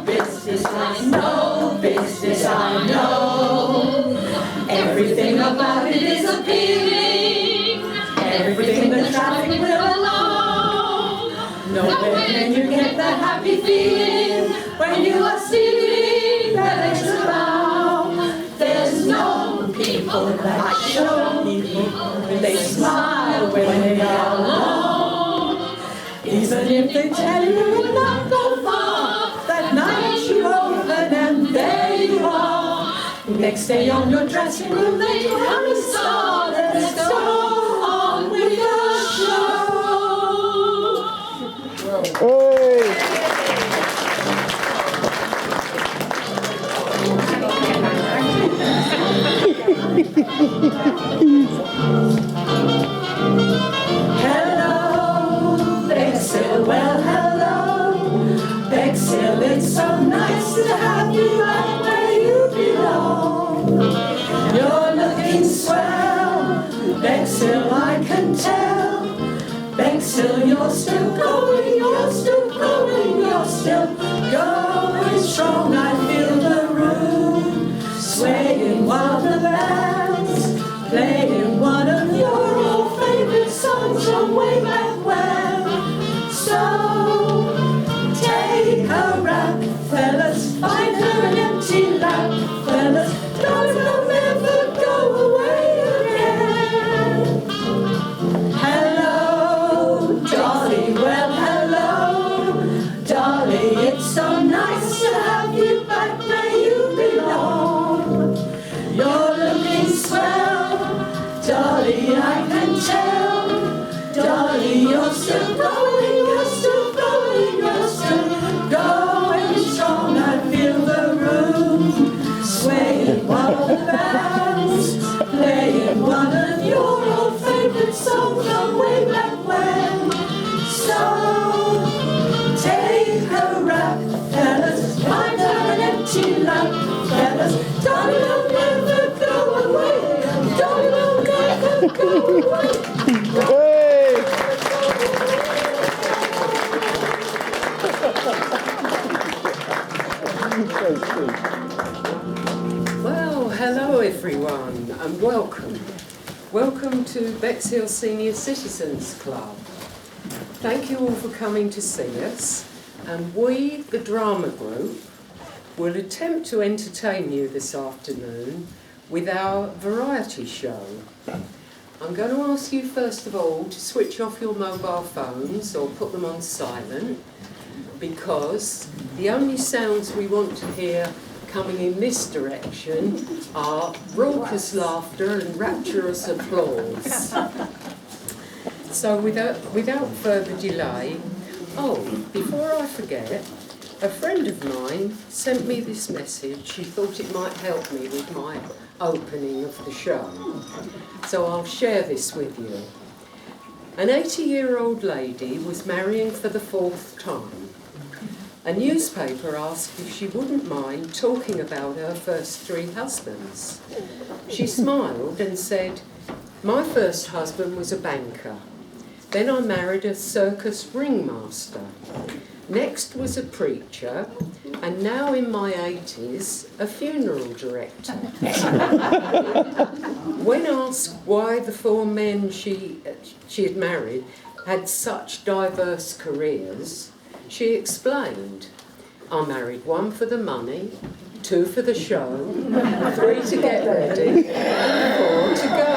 Business I know, business I know. Everything about it is appealing. Everything the traffic will allow. Nowhere can you get that happy feeling when you are stealing that extra bow. There's no people like show people. They smile when they are alone. Even if they tell you will not go far, that night you open and there you are. Next day on your dressing room they come and start. Let's go on with the show. Hey. Hello, Bexhill, well hello, Bexhill, it's so nice to have you right where you belong. You're looking swell, Bexhill, I can tell. Bexhill, you're still going, you're still growing, you're still going strong. I feel the room swaying while the band's playing one of your old favourite songs from way back when. So take a rap, fellas, find her an empty lap, fellas, don't never go away again. Hello, Dolly, well hello, Dolly, it's so nice to have you back where you belong. You're looking swell, Dolly, I can tell. Dolly, you're still going, you're still going, you're still going strong. I feel the room swaying while the band's playing one of your old favourite songs from way back when. So take a rap, fellas, find her an empty lap, fellas. Dolly will never go away, Dolly will never go away. Hey. Well, hello everyone and welcome. Welcome to Bexhill Senior Citizens Club. Thank you all for coming to see us, and we, the drama group, will attempt to entertain you this afternoon with our variety show. I'm going to ask you first of all to switch off your mobile phones or put them on silent, because the only sounds we want to hear coming in this direction are raucous laughter and rapturous applause. So without further delay, before I forget, a friend of mine sent me this message. She thought it might help me with my opening of the show. So I'll share this with you. An 80-year-old lady was marrying for the 4th time. A newspaper asked if she wouldn't mind talking about her first 3 husbands. She smiled and said, "My first husband was a banker. Then I married a circus ringmaster. Next was a preacher, and now in my 80s, a funeral director." When asked why the 4 men she had married had such diverse careers, she explained, "I married 1 for the money, 2 for the show, 3 to get ready, and 4 to go."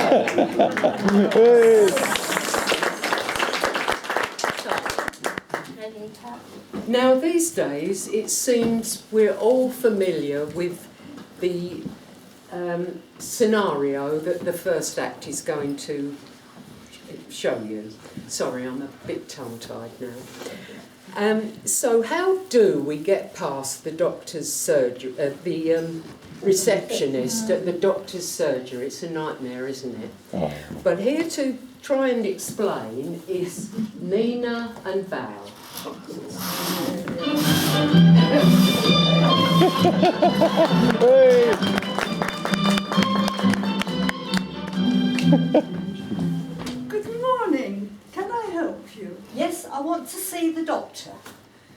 Now these days it seems we're all familiar with the scenario that the first act is going to show you. Sorry, I'm a bit tongue-tied now. So how do we get past the doctor's surgery, the receptionist at the doctor's surgery? It's a nightmare, isn't it? Oh. But here to try and explain is Nina and Val. Hey. Good morning. Can I help you? Yes, I want to see the doctor.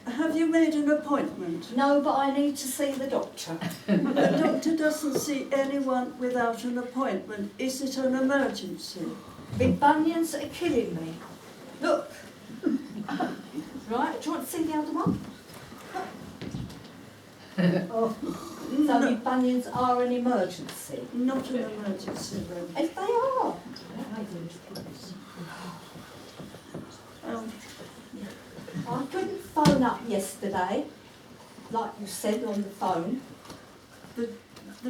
Have you made an appointment? No, but I need to see the doctor. The doctor doesn't see anyone without an appointment. Is it an emergency? My bunions are killing me. Look. Right, do you want to see the other one? Oh. So my bunions are an emergency. Not an emergency then. If they are. I couldn't phone up yesterday, like you said on the phone. The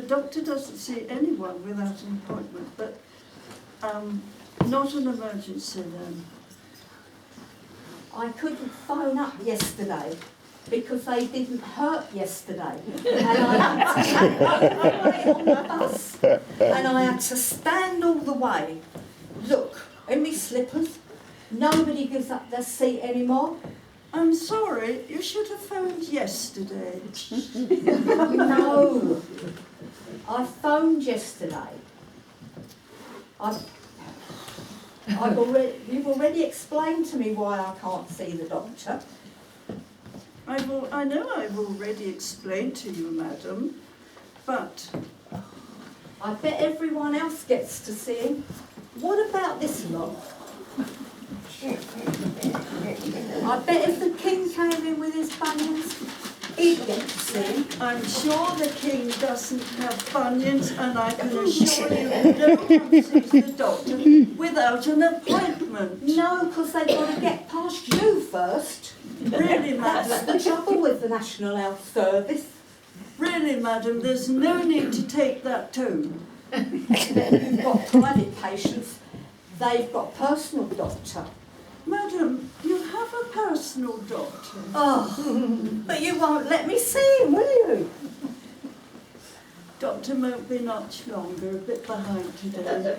doctor doesn't see anyone without an appointment, but not an emergency then. I couldn't phone up yesterday because they didn't hurt yesterday. And I had to wait on the bus. And I had to stand all the way. Look, in my slippers. Nobody gives up their seat anymore. I'm sorry, you should have phoned yesterday. No. I phoned yesterday. You've already explained to me why I can't see the doctor. I know I've already explained to you, madam, but I bet everyone else gets to see him. What about this lot? I bet if the king came in with his bunions, he'd get to see him. I'm sure the king doesn't have bunions, and I can assure you no one sees the doctor without an appointment. No, because they've got to get past you first. Really, That's madam? the trouble with the National Health Service. Really, madam, there's no need to take that tone. You've got private patients, they've got personal doctor. Madam, you have a personal doctor. Oh, but you won't let me see him, will you? Doctor won't be much longer, a bit behind today.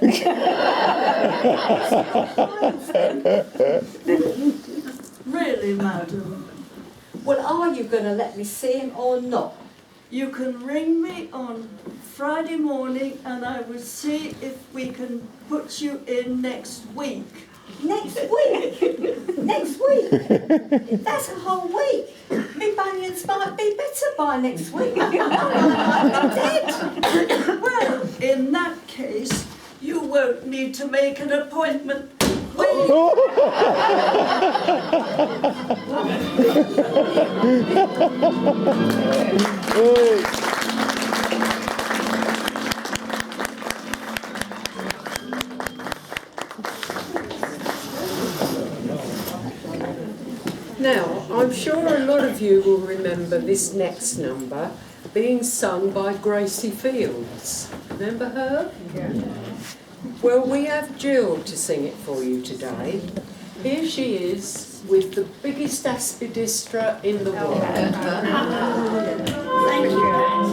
Really, madam? Well, are you going to let me see him or not? You can ring me on Friday morning and I will see if we can put you in next week. Next week? Next week? That's a whole week. My bunions might be better by next week. I'm dead. Well, in that case, you won't need to make an appointment. Now, I'm sure a lot of you will remember this next number being sung by Gracie Fields. Remember her? Yeah. Well, we have Jill to sing it for you today. Here she is with the biggest aspidistra in the world. Thank you, Pat.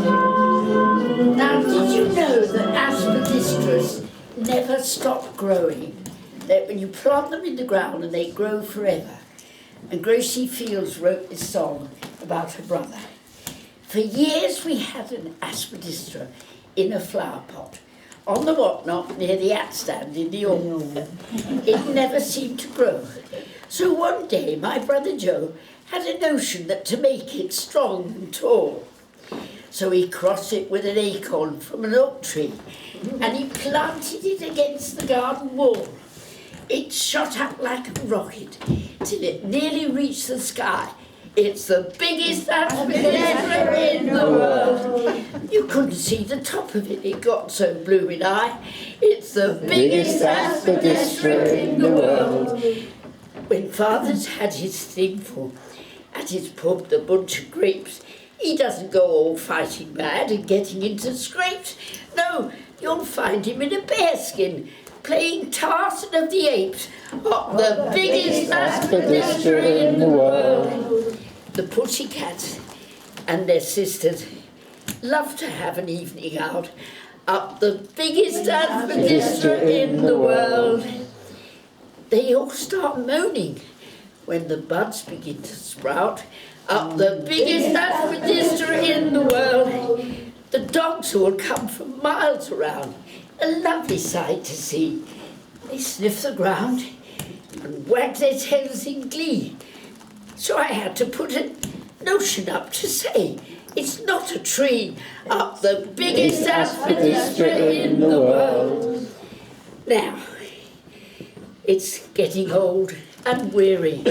Now, did you know that aspidistras never stop growing? That when you plant them in the ground and they grow forever. And Gracie Fields wrote this song about her brother. For years we had an aspidistra in a flower pot on the whatnot near the hat stand in the hall. It never seemed to grow. So one day my brother Joe had a notion that to make it strong and tall. So he crossed it with an acorn from an oak tree and he planted it against the garden wall. It shot up like a rocket till it nearly reached the sky. It's the biggest aspidistra in the world. You couldn't see the top of it, it got so blooming high. It's the biggest aspidistra in the world. When Father's had his thingful at his pub, the bunch of grapes, he doesn't go all fighting mad and getting into scrapes. No, you'll find him in a bearskin, playing Tarzan of the Apes up the biggest aspidistra in the world. The Pussycats and their sisters love to have an evening out up the biggest aspidistra in the world. They all start moaning when the buds begin to sprout up the biggest aspidistra in the world. The dogs all come from miles around, a lovely sight to see. They sniff the ground and wag their tails in glee. So I had to put a notion up to say, it's not a tree up the biggest aspidistra in the world. Now, it's getting old and weary,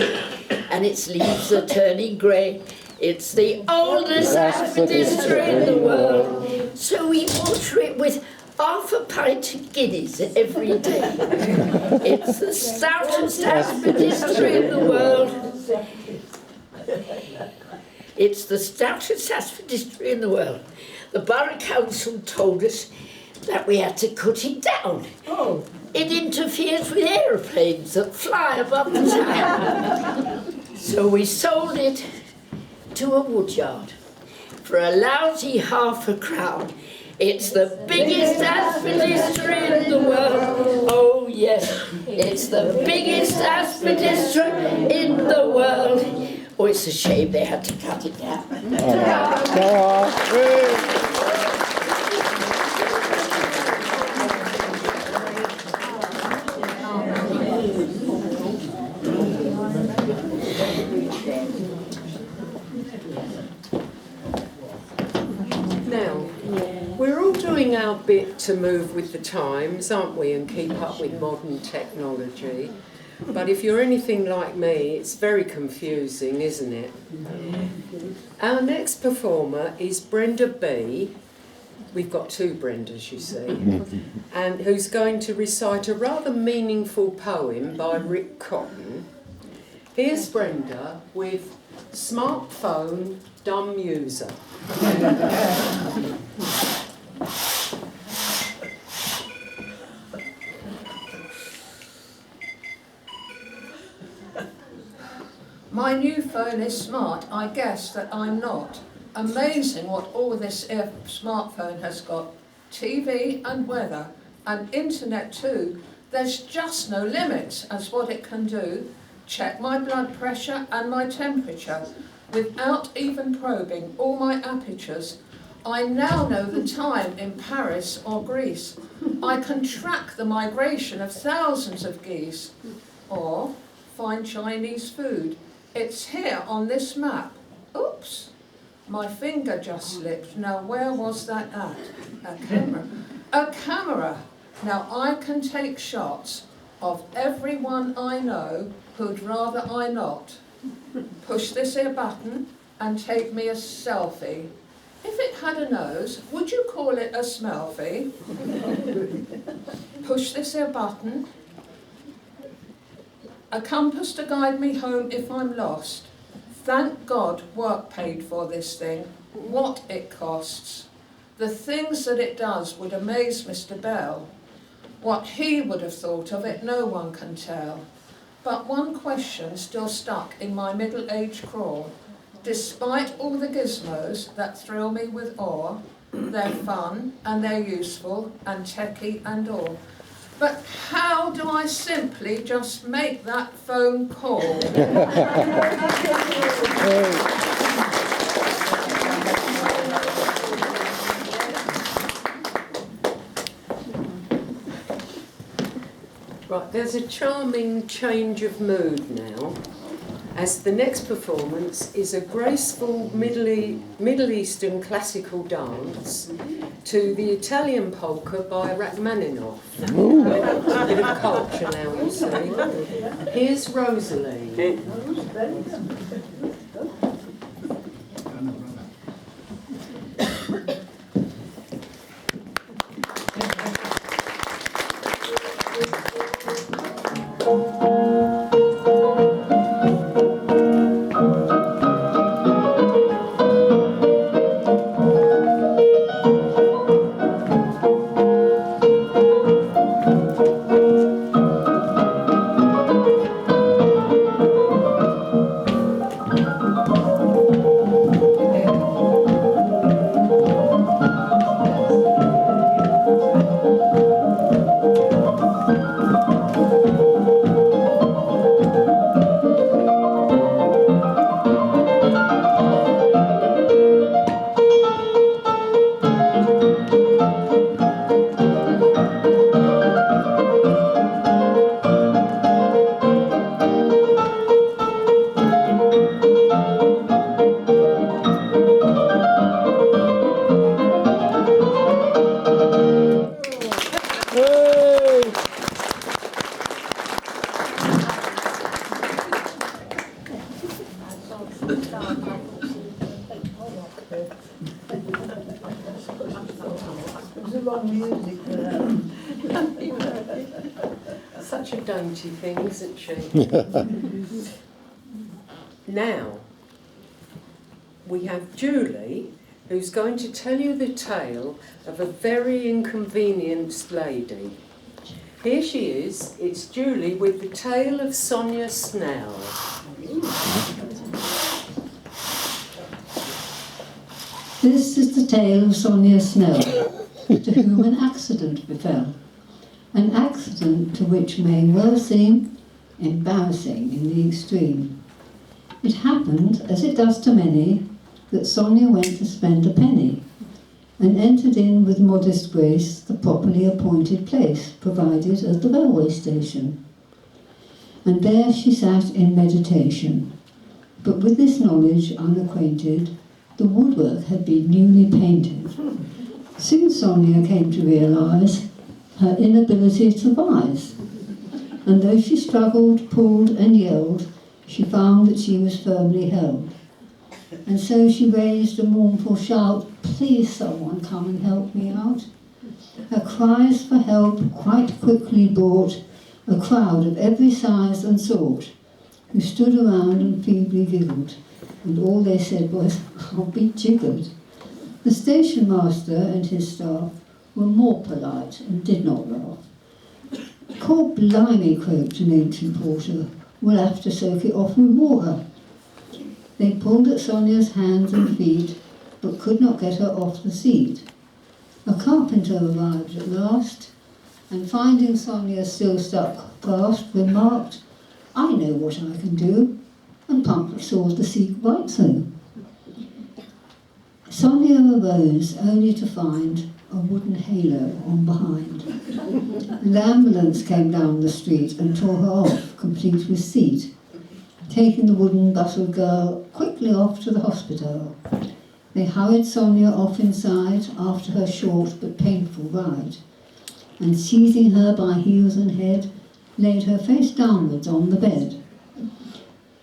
and its leaves are turning grey. It's the oldest aspidistra in the world, so we water it with half a pint of Guinness every day. It's the stoutest aspidistra in the world. It's the stoutest aspidistra in the world. The Borough Council told us that we had to cut it down. Oh. It interferes with aeroplanes that fly above the town. So we sold it to a woodyard for a lousy £0.50. It's the biggest aspidistra in the world. Oh yes, it's the biggest aspidistra in the world. Oh, it's a shame they had to cut it down. Now, we're all doing our bit to move with the times, aren't we, and keep up with modern technology. But if you're anything like me, it's very confusing, isn't it? Our next performer is Brenda B. We've got two Brendas, you see, and who's going to recite a rather meaningful poem by Rick Cotton. Here's Brenda with Smartphone Dumb User. My new phone is smart, I guess that I'm not. Amazing what all this smartphone has got. TV and weather, and internet too. There's just no limits as what it can do. Check my blood pressure and my temperature without even probing all my apertures. I now know the time in Paris or Greece. I can track the migration of thousands of geese. Or find Chinese food. It's here on this map. Oops, my finger just slipped. Now where was that at? A camera. A camera. Now I can take shots of everyone I know who'd rather I not. Push this here button and take me a selfie. If it had a nose, would you call it a smellfie? Push this here button. A compass to guide me home if I'm lost. Thank God work paid for this thing. What it costs. The things that it does would amaze Mr. Bell. What he would have thought of it, no one can tell. But one question still stuck in my middle-aged craw. Despite all the gizmos that thrill me with awe, they're fun and they're useful and techie and all. But how do I simply just make that phone call? Right, there's a charming change of mood now, as the next performance is a graceful Middle Eastern classical dance to the Italian polka by Rachmaninoff. A bit of culture now, you see. Here's Rosalie. music for that. Such a dainty thing, isn't she? Now, we have Julie, who's going to tell you the tale of a very inconvenienced lady. Here she is, it's Julie with the tale of Sonia Snell. This is the tale of Sonia Snell, to whom an accident befell. An accident to which may well seem embarrassing in the extreme. It happened, as it does to many, that Sonia went to spend a penny, and entered in with modest grace the properly appointed place provided at the railway station. And there she sat in meditation, but with this knowledge unacquainted, the woodwork had been newly painted. Soon Sonia came to realise her inability to rise, and though she struggled, pulled and yelled, she found that she was firmly held. And so she raised a mournful shout, "Please someone come and help me out." Her cries for help quite quickly brought a crowd of every size and sort, who stood around and feebly giggled, and all they said was, "I'll be jiggered." The station master and his staff were more polite and did not laugh. "Cor blimey," croaked an ancient porter, "we'll have to soak it off with water." They pulled at Sonia's hands and feet, but could not get her off the seat. A carpenter arrived at last, and finding Sonia still stuck fast, remarked, "I know what I can do," and pumped sawed the seat right through. Sonia arose only to find a wooden halo on behind. The ambulance came down the street and tore her off, complete with seat, taking the wooden buttered girl quickly off to the hospital. They hurried Sonia off inside after her short but painful ride, and seizing her by heels and head, laid her face downwards on the bed.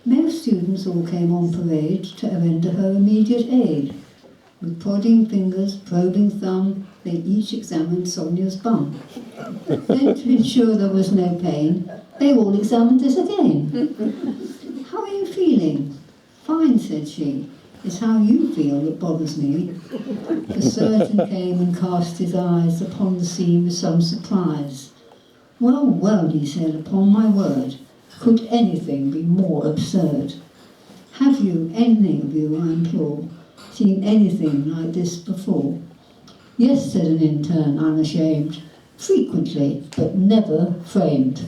Male students all came on parade to render her immediate aid. With prodding fingers, probing thumb, they each examined Sonia's bum. Then, to ensure there was no pain, they all examined it again. "How are you feeling?" "Fine," said she. "It's how you feel that bothers me." The surgeon came and cast his eyes upon the scene with some surprise. "Well, well," he said, "upon my word, could anything be more absurd? Have you, any of you, I implore, seen anything like this before?" "Yes," said an intern, unashamed. "Frequently, but never framed."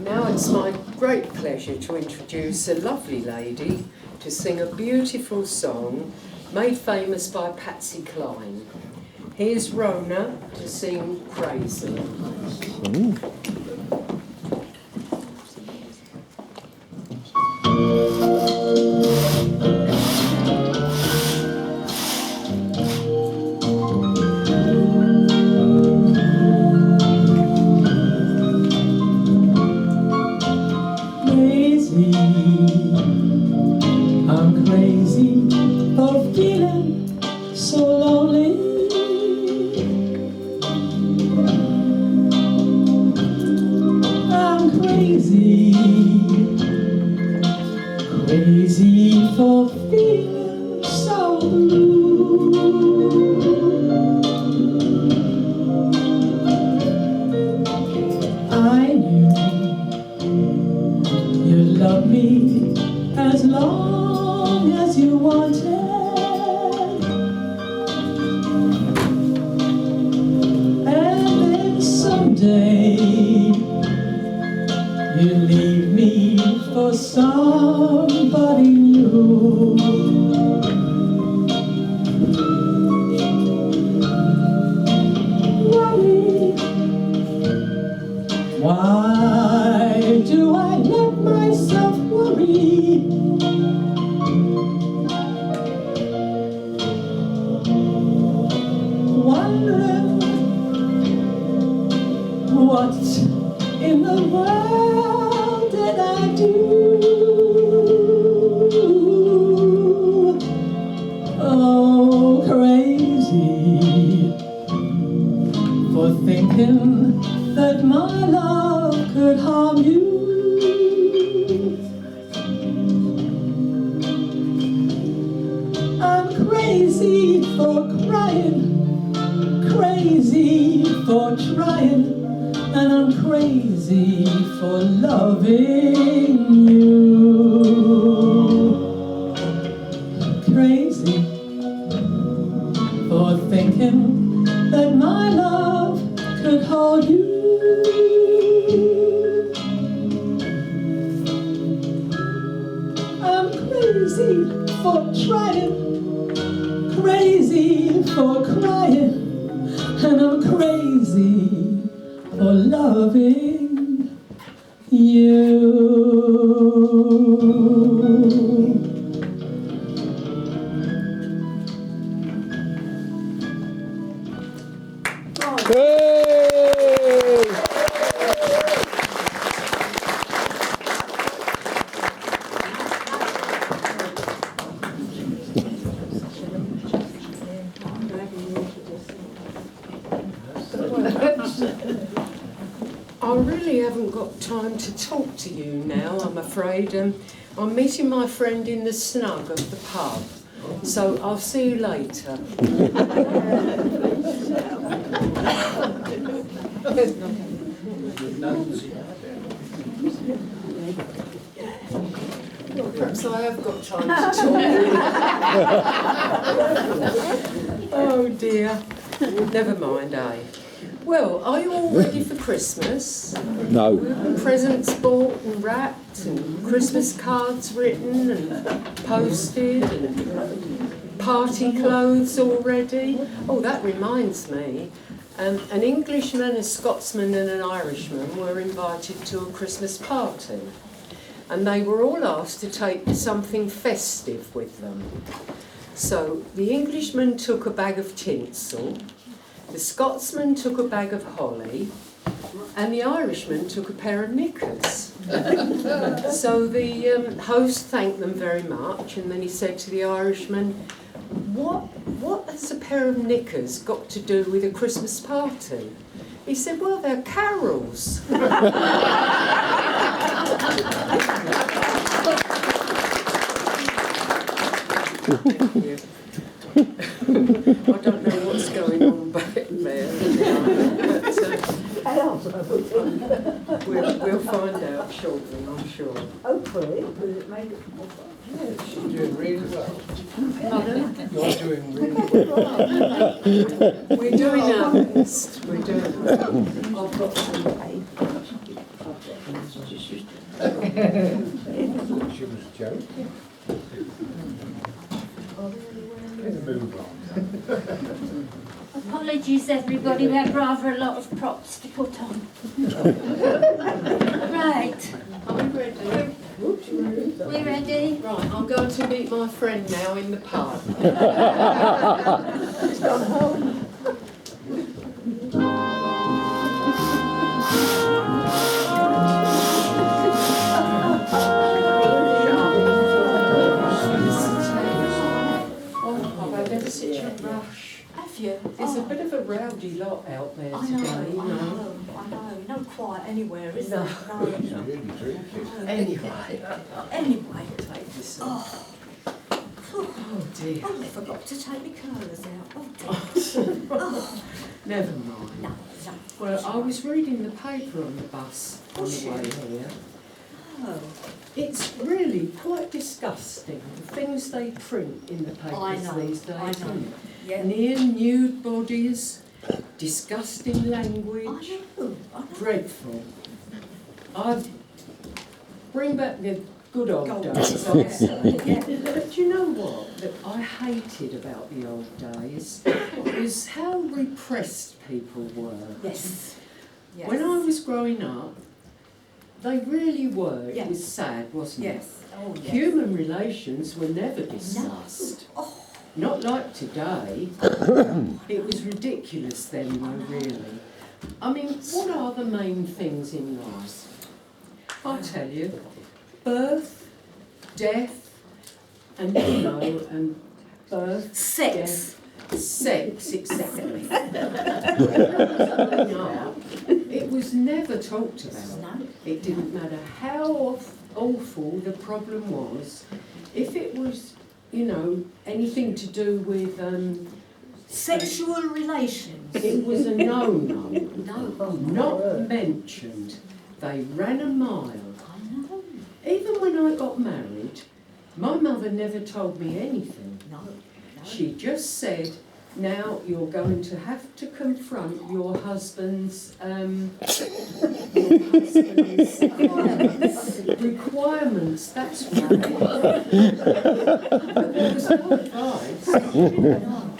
Now it's my great pleasure to introduce a lovely lady to sing a beautiful song made famous by Patsy Cline. Here's Rona to sing Crazy. Crazy, I'm crazy for feeling so lonely. I'm crazy, crazy for feeling so blue. I knew you'd love me as long as you wanted. And then someday you leave me for somebody new. Worry, why do I let myself worry? Wondering what and I'm crazy for loving you. Crazy for thinking that my love could hold you. I'm crazy for trying, crazy for crying, and I'm crazy for loving you. Hey! I really haven't got time to talk to you now, I'm afraid. I'm meeting my friend in the snug of the pub, so I'll see you later. Perhaps I have got time to talk. Oh dear. Never mind, eh? Well, are you all ready for Christmas? No. Presents bought and wrapped, and Christmas cards written and posted, and party clothes all ready? Oh, that reminds me. An Englishman, a Scotsman and an Irishman were invited to a Christmas party, and they were all asked to take something festive with them. So the Englishman took a bag of tinsel, the Scotsman took a bag of holly, and the Irishman took a pair of knickers. So the host thanked them very much, and then he said to the Irishman, what has a pair of knickers got to do with a Christmas party? He said, well, they're carols. Thank you. I don't know what's going on back there, but we'll find out shortly, I'm sure. Hopefully, will it make it more fun? Yeah, she's doing really well. Pardon? You're doing really well. We're doing our best. We're doing our best. I've got some paper. She was joking. Let's move on. Apologies everybody, we have rather a lot of props to put on. Right, Are we ready? we ready? Right, I'm going to meet my friend now in the pub. She's gone home. I've had such a rush. Have you? There's a bit of a rowdy lot out there I today, know, you know. no quiet anywhere, is No. there? No. She's really drinking. Anyway, Anyway, take this on. oh, Oh dear. I forgot to take my curlers out. Oh dear. Oh, Never mind. no. Well, I was reading the paper on the bus on the way here. Oh, It's really quite disgusting, the things they print in the I papers know, these days, I know. isn't it? yeah. Near nude bodies, disgusting language, I know. dreadful. I bring back the good old Gold days, days, I say. yeah. But do you know what that I hated about the old days? Was how repressed people were. Yes. Yes. When I was growing up, they really were. It Yes. was sad, wasn't it? Yes. Oh, yes. Human relations were never discussed. No. Oh. Not like today. It was ridiculous then, though, really. I mean, what are the main things in life? I'll tell you. Birth, death, and and birth, Sex. death, sex, exactly. Growing up, it was never talked about. No. It didn't matter how awful the problem was. If it was, anything to do with Sexual relations. It was a no-no. No. Not mentioned. They ran a mile. I know. Even when I got married, my mother never told me anything. No. She just said, now you're going to have to confront your husband's requirements. That's right. But there was no advice.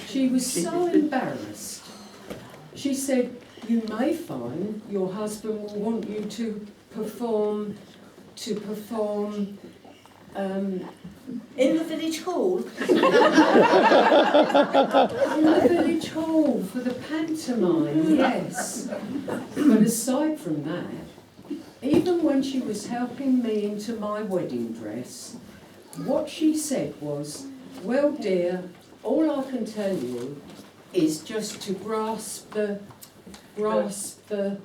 She was so embarrassed. She said, you may find your husband will want you to perform In the village hall. in the village hall for the pantomime, yes. But aside from that, even when she was helping me into my wedding dress, what she said was, well dear, all I can tell you is just to grasp the nettle.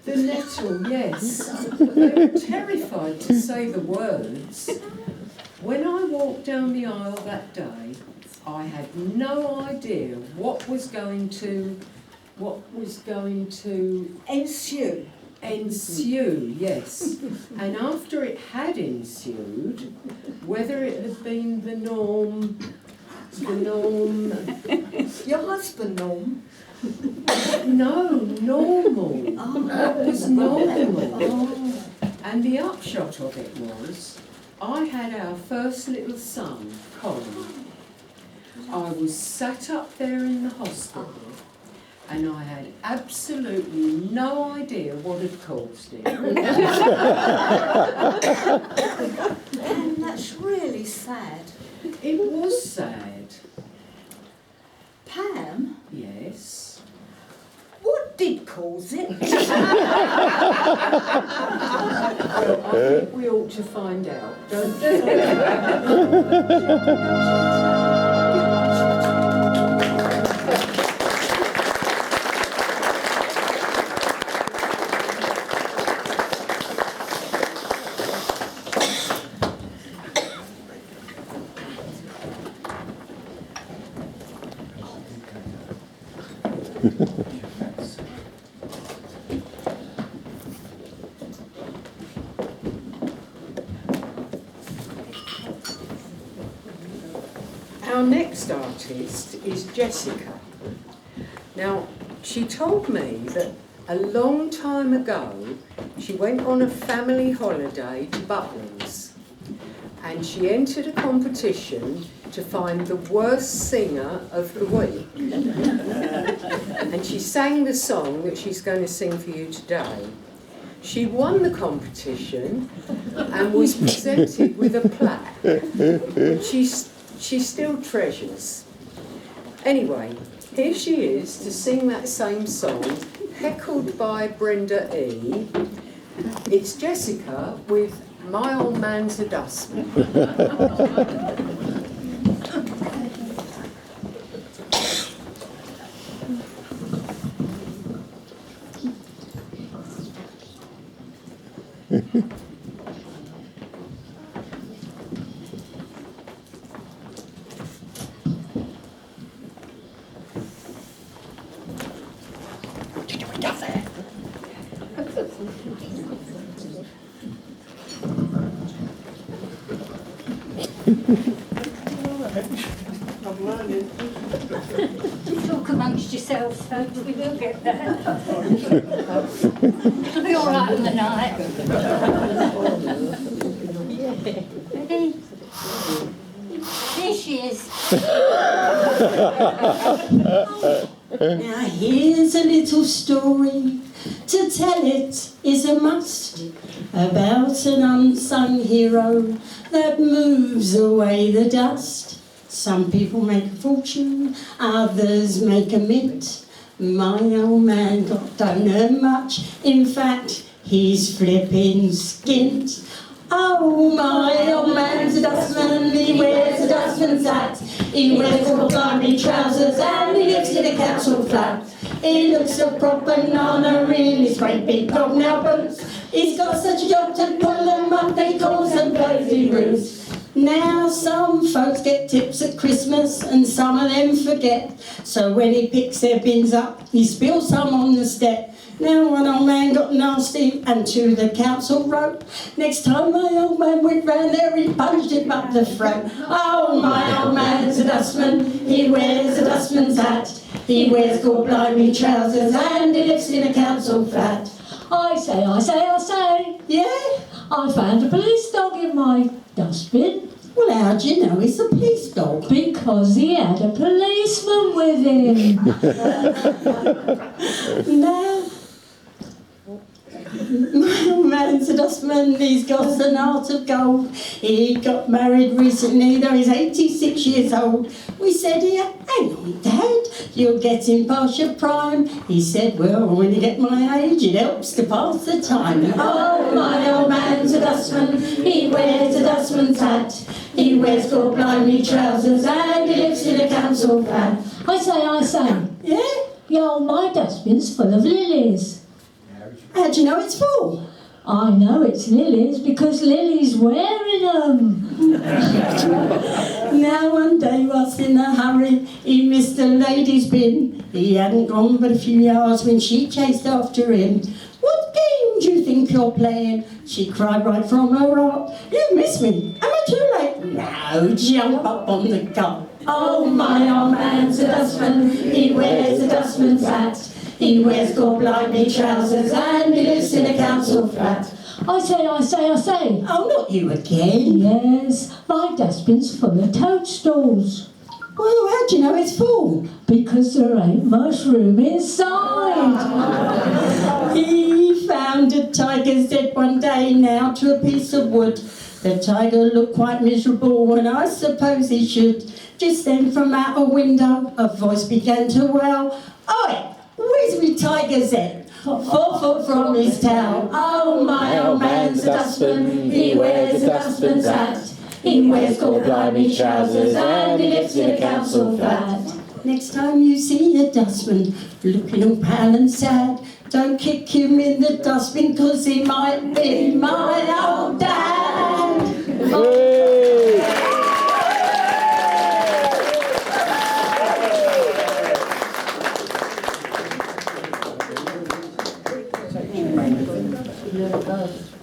The nettle, yes. They were terrified to say the words. When I walked down the aisle that day, I had no idea what was going to Ensue. yes. And after it had ensued, whether it had been the norm. Your husband, Norm? No, normal. Oh. What was normal? Oh. And the upshot of it was, I had our first little son, Colin. I was sat up there in the hospital and I had absolutely no idea what had caused it. And that's really sad. It was sad. Pam, Yes. what did cause it? Well, I think we ought to find out, don't you? Our next artist is Jessica. Now, she told me that a long time ago she went on a family holiday to Butlins and she entered a competition to find the worst singer of the week. And she sang the song that she's going to sing for you today. She won the competition and was presented with a plaque, which she still treasures. Anyway, here she is to sing that same song, heckled by Brenda E. It's Jessica with My Old Man's a Dustman. I'm learning. Talk amongst yourselves, folks, we will get there. It'll be all right on the night. Ready? Here she is. Now here's a little story, to tell it is a must, about an unsung hero that moves away the dust. Some people make a fortune, others make a mint. My old man don't earn much, in fact he's flipping skint. Oh, my old man's a dustman, he wears a dustman's hat. He wears all army trousers and he lives in a council flat. He looks a proper nana in his great big hobnail boots. He's got such a job to pull them up, they call them bloody roots. Now some folks get tips at Christmas and some of them forget. So when he picks their bins up, he spills some on the step. Now one old man got nasty and to the council wrote, next time my old man went round there he punched him up the throat. Oh, my old man's a dustman, he wears a dustman's hat. He wears blimey trousers and he lives in a council flat. I say, Yeah? I found a police dog in my dustbin Well, how do you know it's a police dog? because he had a policeman with him. No. My old man's a dustman, he's got an heart of gold. He got married recently, though he's 86 years old. We said here, hang on, Dad, you're getting past your prime. He said, well, when you get my age, it helps to pass the time. Oh, my old man's a dustman, he wears a dustman's hat. He wears blimey trousers and he lives in a council flat. I say, Yeah? yo, my dustbin's full of lilies. How do you know it's full? I know it's lilies because Lily's wearing them. Now one day whilst in a hurry, he missed a lady's bin. He hadn't gone but a few yards when she chased after him. What game do you think you're playing? She cried right from her heart. You missed me. Am I too late? No, jump up on the car. Oh, my old man's a dustman. He wears a dustman's hat. He wears blimey trousers and he lives in a council flat. I say. Oh, not you again. Yes, my dustbin's full of toadstools. Well, how do you know it's full? Because there ain't much room inside. He found a tiger's dead one day now to a piece of wood. The tiger looked quite miserable and I suppose he should. Just then from out a window a voice began to wail, "Oi, where's me tiger's head? 4 foot from his tail. Oh, my old man's a dustman, he wears a dustman's hat. He wears blimey trousers and he lives in a council flat." Next time you see a dustman looking all pale and sad, don't kick him in the dustbin cause he might be my old dad.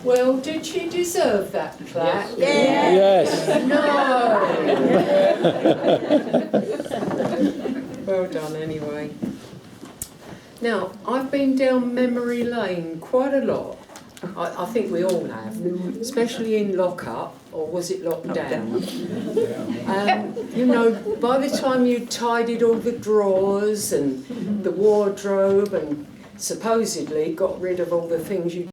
Well, did she deserve that clap? Yes. No! Well done anyway. Now, I've been down memory lane quite a lot. I think we all have, especially in lock-up, or was it lockdown? You know, by the time you tidied all the drawers and the wardrobe and supposedly got rid of all the things you